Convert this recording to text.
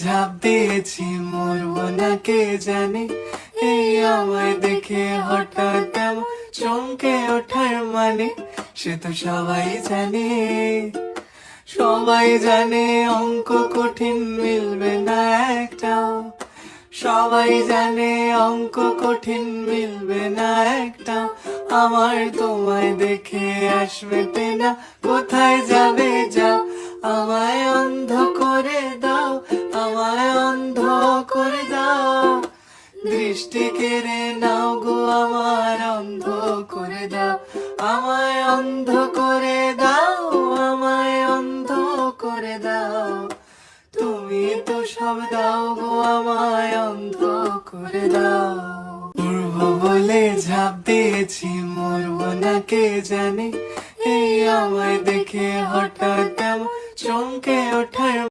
ঝাঁপ দিয়েছি, মরবো না কে জানে। এই আমায় দেখে হঠাৎ এমন চমকে ওঠার মানে, সে তো সবাই জানে। সবাই জানে অঙ্ক কঠিন, মিলবে না একটাও। সবাই জানে অঙ্ক কঠিন, মিলবে না একটাও। আমার তোমায় দেখে আসবে না, কোথায় যাবে যাও। আমায় অন্ধ করে দাও, আমায় অন্ধ করে দাও। দৃষ্টি কেড়ে নাও গো আমার, অন্ধ করে দাও। আমায় অন্ধ করে দাও, আমায় অন্ধ করে দাও। তুমি তো সব দাও গো, আমায় অন্ধ করে দাও। উড়বো বলে ঝাঁপ দিয়েছি, মরবো না কে জানে। এই আমায় দেখে হঠাৎ এমন চমকে ওঠার